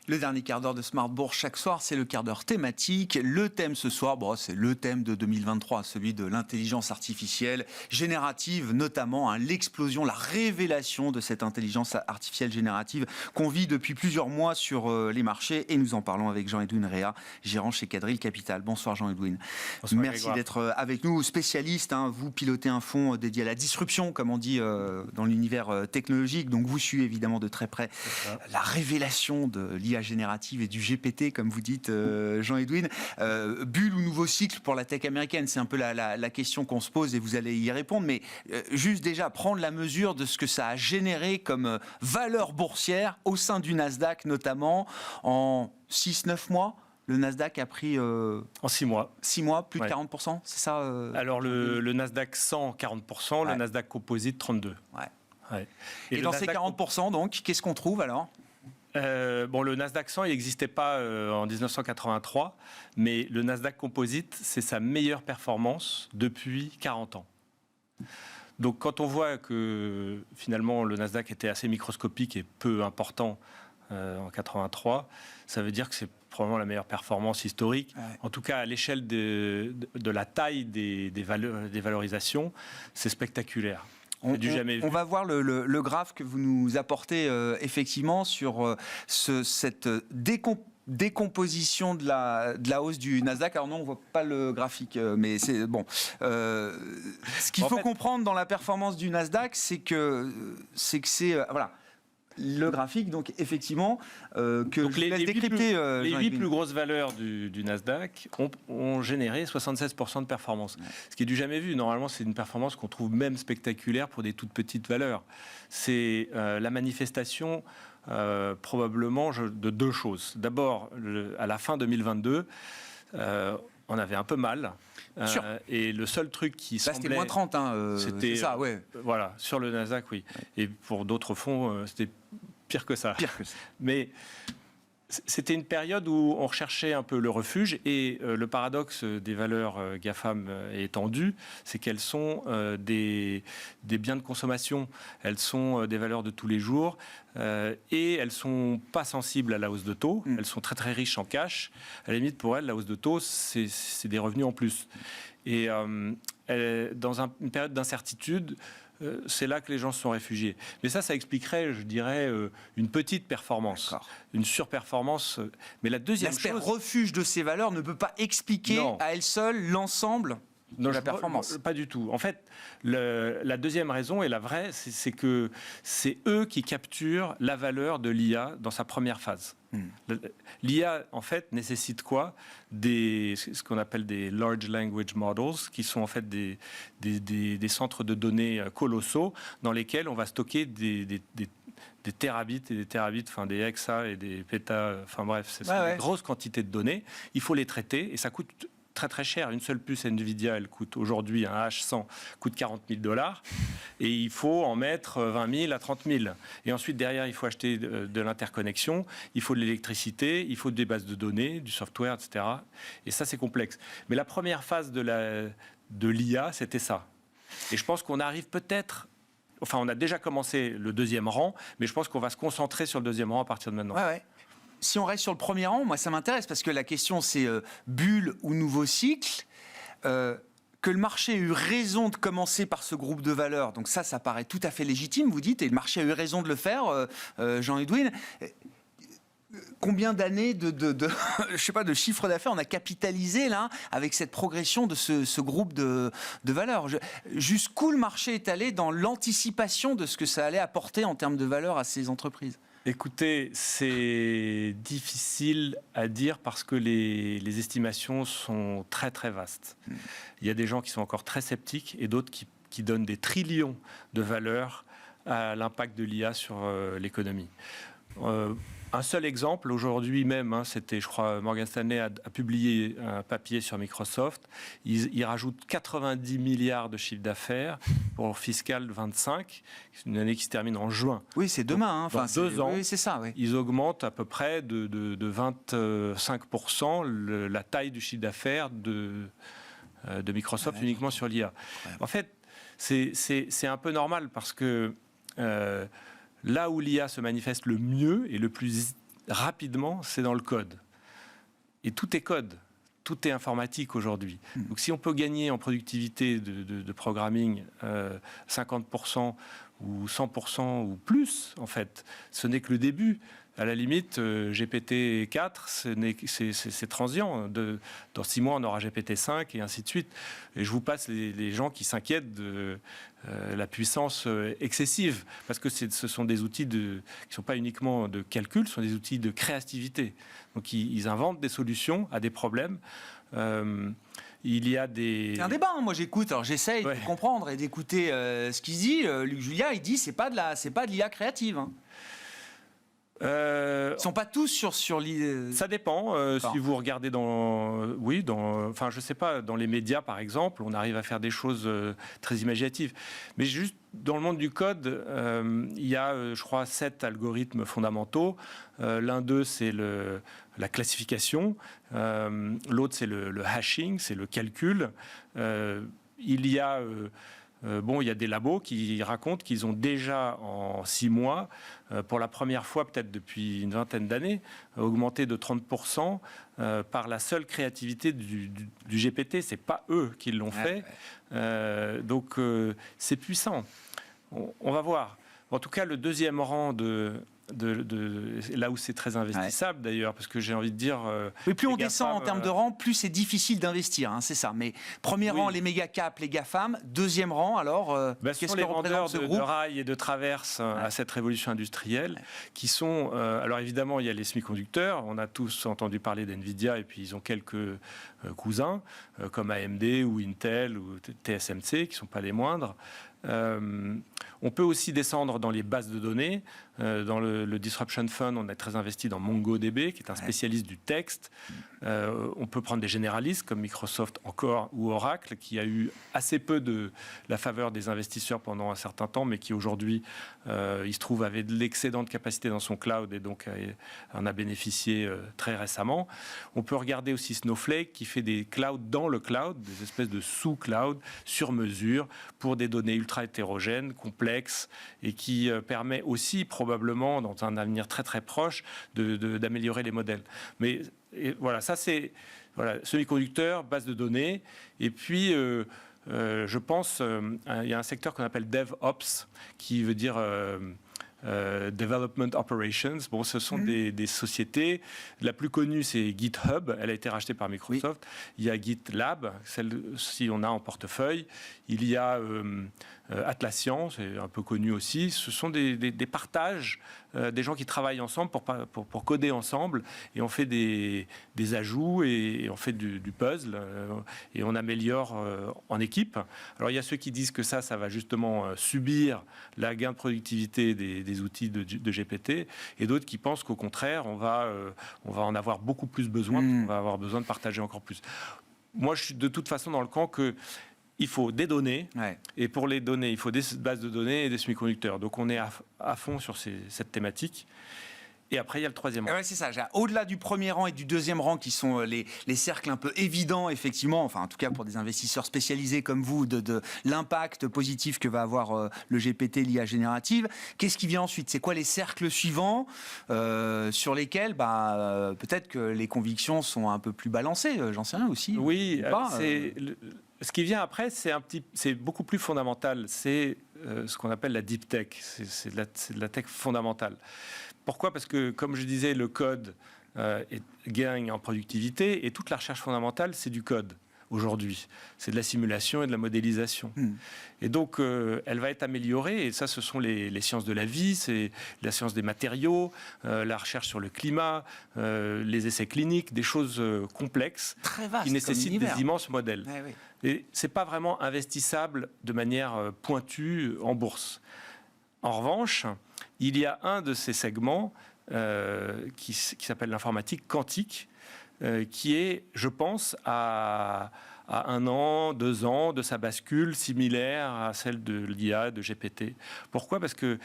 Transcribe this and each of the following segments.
Le dernier quart d'heure de Smart Bourse chaque soir, c'est le quart d'heure thématique. Le thème ce soir, c'est le thème de 2023, celui de l'intelligence artificielle générative, notamment l'explosion, la révélation de cette intelligence artificielle générative qu'on vit depuis plusieurs mois sur les marchés. Et nous en parlons avec Jean-Edwin Réa, gérant chez Quadrille Capital. Bonsoir Jean-Edwin. Merci d'être avec nous, spécialiste. Vous pilotez un fonds dédié à la disruption, comme on dit dans l'univers technologique. Donc vous suivez évidemment de très près la révélation de l'IA générative et du GPT, comme vous dites, Jean-Edwin. Bulle ou nouveau cycle pour la tech américaine, c'est un peu la question qu'on se pose et vous allez y répondre. Mais juste déjà prendre la mesure de ce que ça a généré comme valeur boursière au sein du Nasdaq, notamment en 6-9 mois. Le Nasdaq a pris... en 6 mois. 6 mois, plus de 40%, c'est ça Alors le Nasdaq 100, 40%, le Nasdaq Composite, 32%. Ouais. Et dans ces 40%, donc, qu'est-ce qu'on trouve alors ? Le Nasdaq 100, il n'existait pas en 1983, mais le Nasdaq Composite, c'est sa meilleure performance depuis 40 ans. Donc quand on voit que finalement le Nasdaq était assez microscopique et peu important en 83, ça veut dire que c'est probablement la meilleure performance historique. En tout cas, à l'échelle de la taille des valorisations, c'est spectaculaire. On va voir le graphe que vous nous apportez effectivement sur cette décomposition de la hausse du Nasdaq. Alors non, on ne voit pas le graphique, mais c'est bon. Ce qu'il faut comprendre dans la performance du Nasdaq, c'est que c'est voilà. Le graphique, donc effectivement, donc les 8 plus grosses valeurs du Nasdaq ont généré 76% de performance. Ce qui est du jamais vu. Normalement, c'est une performance qu'on trouve même spectaculaire pour des toutes petites valeurs. C'est la manifestation probablement de deux choses. D'abord, à la fin 2022, on avait un peu mal. Et le seul truc qui semblait... C'était moins 30, c'était ça, ouais. Voilà, sur le Nasdaq, oui. Et pour d'autres fonds, c'était pire que ça. Mais c'était une période où on recherchait un peu le refuge, et le paradoxe des valeurs GAFAM étendues, c'est qu'elles sont des biens de consommation. Elles sont des valeurs de tous les jours, et elles sont pas sensibles à la hausse de taux. Elles sont très très riches en cash. À la limite, pour elles, la hausse de taux, c'est des revenus en plus. Et dans une période d'incertitude, c'est là que les gens se sont réfugiés. Mais ça expliquerait, je dirais, une petite performance, une surperformance. Mais la deuxième chose... L'aspect refuge de ces valeurs ne peut pas expliquer à elle seule l'ensemble de la performance. Pas du tout. En fait, la deuxième raison, et la vraie, c'est que c'est eux qui capturent la valeur de l'IA dans sa première phase. L'IA, en fait, nécessite quoi ? Ce qu'on appelle des Large Language Models, qui sont en fait des centres de données colossaux dans lesquels on va stocker des terabits et des terabits, enfin des hexa et des pétas, enfin bref, c'est une grosse quantité de données. Il faut les traiter et ça coûte très très cher. Une seule puce Nvidia, elle coûte aujourd'hui, un H100 coûte $40,000 et il faut en mettre 20 000 à 30 000. Et ensuite derrière, il faut acheter de l'interconnexion, il faut de l'électricité, il faut des bases de données, du software, etc. Et ça, c'est complexe. Mais la première phase de l'IA, c'était ça. Et je pense qu'on arrive peut-être... Enfin, on a déjà commencé le deuxième rang, mais je pense qu'on va se concentrer sur le deuxième rang à partir de maintenant. Si on reste sur le premier rang, moi ça m'intéresse parce que la question c'est bulle ou nouveau cycle. Que le marché a eu raison de commencer par ce groupe de valeurs, donc ça paraît tout à fait légitime, vous dites, et le marché a eu raison de le faire, Jean-Edwin. Combien d'années je sais pas, de chiffre d'affaires on a capitalisé là avec cette progression de ce groupe de valeurs. Jusqu'où le marché est allé dans l'anticipation de ce que ça allait apporter en termes de valeur à ces entreprises? Écoutez, c'est difficile à dire parce que les estimations sont très très vastes. Il y a des gens qui sont encore très sceptiques et d'autres qui donnent des trillions de valeurs à l'impact de l'IA sur l'économie. Un seul exemple, aujourd'hui même, c'était, je crois, Morgan Stanley a publié un papier sur Microsoft. Ils rajoutent 90 milliards de chiffre d'affaires pour fiscal 25. C'est une année qui se termine en juin. Oui, c'est demain. Dans 2 ans, oui, c'est ça, oui. Ils augmentent à peu près de 25% la taille du chiffre d'affaires de Microsoft uniquement sur l'IA. En fait, c'est un peu normal parce que... là où l'IA se manifeste le mieux et le plus rapidement, c'est dans le code. Et tout est code. Tout est informatique aujourd'hui. Donc si on peut gagner en productivité de programming 50% ou 100% ou plus, en fait, ce n'est que le début. À la limite, GPT-4, c'est transient. Dans 6 mois, on aura GPT-5 et ainsi de suite. Et je vous passe les gens qui s'inquiètent de la puissance excessive, parce que ce sont des outils qui ne sont pas uniquement de calcul, ce sont des outils de créativité. Donc ils inventent des solutions à des problèmes. Il y a des... C'est un débat, hein. Moi j'écoute, alors j'essaye de comprendre et d'écouter ce qu'il dit. Luc Julia, il dit c'est pas de l'IA créative. Hein. Ils ne sont pas tous sur l'idée. Ça dépend. Si vous regardez enfin, je sais pas, dans les médias par exemple, on arrive à faire des choses très imaginatives. Mais juste dans le monde du code, il y a, je crois, 7 algorithmes fondamentaux. L'un d'eux, c'est la classification. L'autre, c'est le hashing, c'est le calcul. Il y a des labos qui racontent qu'ils ont déjà, en 6 mois, pour la première fois, peut-être depuis une vingtaine d'années, augmenté de 30% par la seule créativité du GPT. Ce n'est pas eux qui l'ont fait. Donc, c'est puissant. On va voir. En tout cas, le deuxième rang là où c'est très investissable d'ailleurs, parce que j'ai envie de dire... oui, plus on descend en termes de rang, plus c'est difficile d'investir, hein, c'est ça. Mais premier rang, les méga caps, les GAFAM. Deuxième rang, alors, qu'est-ce que les vendeurs de rails et de traverses à cette révolution industrielle, qui sont... alors évidemment, il y a les semi-conducteurs. On a tous entendu parler d'NVIDIA, et puis ils ont quelques cousins, comme AMD ou Intel ou TSMC, qui ne sont pas les moindres. On peut aussi descendre dans les bases de données. Dans le Disruption Fund, on est très investi dans MongoDB, qui est un spécialiste du texte. On peut prendre des généralistes comme Microsoft encore ou Oracle, qui a eu assez peu de la faveur des investisseurs pendant un certain temps, mais qui aujourd'hui, il se trouve, avait de l'excédent de capacité dans son cloud et donc en a bénéficié très récemment. On peut regarder aussi Snowflake, qui fait des clouds dans le cloud, des espèces de sous-clouds sur mesure pour des données ultra hétérogènes, complexes, et qui permet aussi probablement, dans un avenir très très proche, d'améliorer les modèles. Mais voilà, ça c'est semi-conducteurs, base de données, et puis je pense il y a un secteur qu'on appelle DevOps, qui veut dire Development Operations. Bon, ce sont des sociétés. La plus connue, c'est GitHub. Elle a été rachetée par Microsoft. Oui. Il y a GitLab, celle-ci on a en portefeuille. Il y a Atlassian, c'est un peu connu aussi. Ce sont des partages, des gens qui travaillent ensemble pour coder ensemble, et on fait des ajouts et on fait du puzzle et on améliore en équipe. Alors il y a ceux qui disent que ça va justement subir la gain de productivité des outils de GPT, et d'autres qui pensent qu'au contraire on va en avoir beaucoup plus besoin, on va avoir besoin de partager encore plus. Moi je suis de toute façon dans le camp que il faut des données, et pour les données, il faut des bases de données et des semi-conducteurs. Donc on est à fond sur cette thématique. Et après, il y a le troisième rang. Ouais, c'est ça. Au-delà du premier rang et du deuxième rang, qui sont les cercles un peu évidents, effectivement, enfin en tout cas pour des investisseurs spécialisés comme vous, de l'impact positif que va avoir le GPT, l'IA générative, qu'est-ce qui vient ensuite? C'est quoi les cercles suivants sur lesquels peut-être que les convictions sont un peu plus balancées? J'en sais rien aussi. Oui, ce qui vient après, c'est beaucoup plus fondamental. C'est ce qu'on appelle la deep tech. C'est de la tech fondamentale. Pourquoi? Parce que, comme je disais, le code gagne en productivité, et toute la recherche fondamentale, c'est du code aujourd'hui. C'est de la simulation et de la modélisation. Et donc, elle va être améliorée, et ça, ce sont les sciences de la vie, c'est la science des matériaux, la recherche sur le climat, les essais cliniques, des choses complexes très vastes, qui nécessitent des immenses modèles. Oui. Et ce n'est pas vraiment investissable de manière pointue en bourse. En revanche, il y a un de ces segments qui s'appelle l'informatique quantique, qui est, je pense, à 1 an, 2 ans de sa bascule similaire à celle de l'IA, de GPT. Pourquoi? Parce que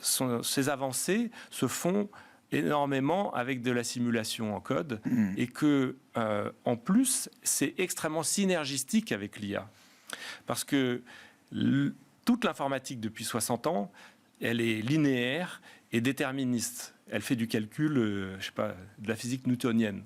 ces avancées se font énormément avec de la simulation en code, et que, en plus, c'est extrêmement synergistique avec l'IA. Parce que toute l'informatique depuis 60 ans, elle est linéaire et déterministe. elle fait du calcul, je sais pas, de la physique newtonienne.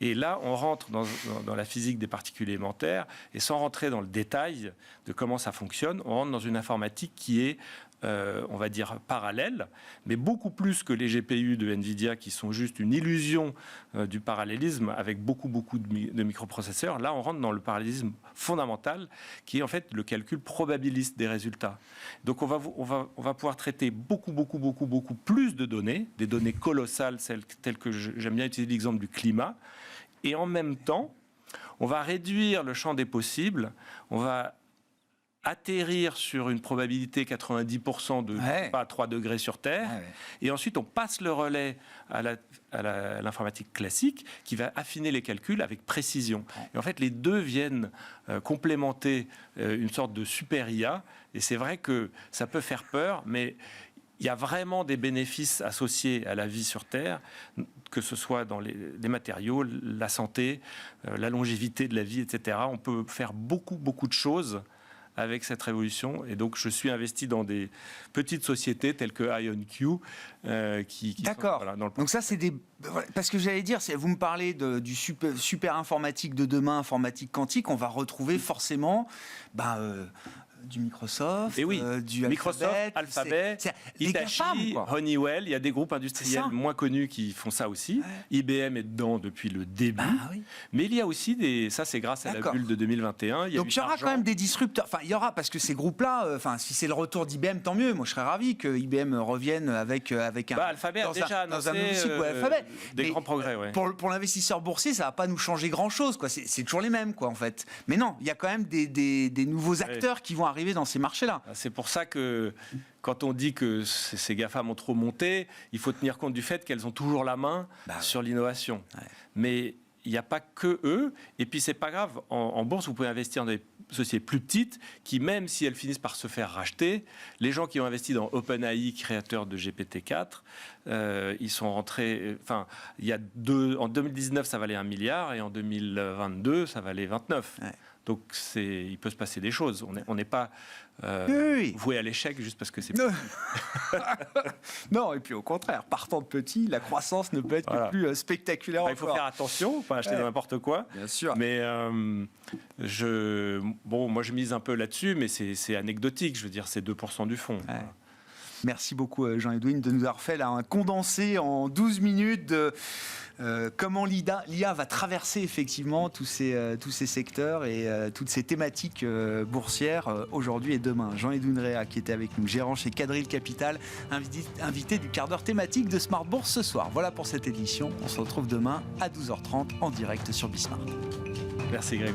Et là, on rentre dans la physique des particules élémentaires, et sans rentrer dans le détail de comment ça fonctionne, on rentre dans une informatique qui est on va dire parallèle, mais beaucoup plus que les GPU de NVIDIA qui sont juste une illusion du parallélisme avec beaucoup de microprocesseurs. Là, on rentre dans le parallélisme fondamental qui est en fait le calcul probabiliste des résultats. Donc on va pouvoir traiter beaucoup plus de données, des données colossales, telles que j'aime bien utiliser l'exemple du climat, et en même temps, on va réduire le champ des possibles, on va atterrir sur une probabilité 90% de pas à 3 degrés sur Terre, et ensuite on passe le relais à l'informatique classique qui va affiner les calculs avec précision. Et en fait, les deux viennent complémenter une sorte de super IA, et c'est vrai que ça peut faire peur, mais il y a vraiment des bénéfices associés à la vie sur Terre, que ce soit dans les matériaux, la santé, la longévité de la vie, etc. On peut faire beaucoup de choses avec cette révolution. Et donc, je suis investi dans des petites sociétés telles que IonQ, qui D'accord. Sont, voilà, dans le... Donc ça, c'est des... Parce que j'allais dire, vous me parlez du super informatique de demain, informatique quantique, on va retrouver forcément... du Microsoft, et oui, du Microsoft, Alphabet, Hitachi, Honeywell, il y a des groupes industriels moins connus qui font ça aussi. IBM est dedans depuis le début. Mais il y a aussi ça c'est grâce à la bulle de 2021. Donc il y aura quand même des disrupteurs. Enfin, il y aura, parce que ces groupes-là, si c'est le retour d'IBM, tant mieux. Moi, je serais ravi que IBM revienne avec un... Alphabet a déjà dans un nouveau cycle, Alphabet. Des grands progrès, ouais. Pour l'investisseur boursier, ça ne va pas nous changer grand-chose, quoi. C'est toujours les mêmes, quoi, en fait. Mais non, il y a quand même des nouveaux acteurs qui vont arriver dans ces marchés-là. C'est pour ça que quand on dit que ces GAFAM ont trop monté, il faut tenir compte du fait qu'elles ont toujours la main sur l'innovation. Mais il n'y a pas que eux. Et puis, c'est pas grave. En bourse, vous pouvez investir dans des sociétés plus petites qui, même si elles finissent par se faire racheter, les gens qui ont investi dans OpenAI, créateur de GPT-4, ils sont rentrés... Enfin, en 2019, ça valait 1 milliard et en 2022, ça valait 29. Donc, il peut se passer des choses. On n'est pas voué à l'échec juste parce que c'est petit. Non, et puis au contraire, partant de petit, la croissance ne peut être que plus spectaculaire encore. Il faut faire attention, il ne faut pas acheter n'importe quoi. Bien sûr. Mais moi, je mise un peu là-dessus, mais c'est anecdotique. Je veux dire, c'est 2% du fonds. Voilà. Merci beaucoup, Jean-Edwin, de nous avoir fait un condensé en 12 minutes de comment l'IA va traverser effectivement tous ces secteurs et toutes ces thématiques boursières aujourd'hui et demain. Jean-Edwin Rea, qui était avec nous, gérant chez Quadrille Capital, invité du quart d'heure thématique de Smart Bourse ce soir. Voilà pour cette édition. On se retrouve demain à 12h30 en direct sur Bismart. Merci, Greg.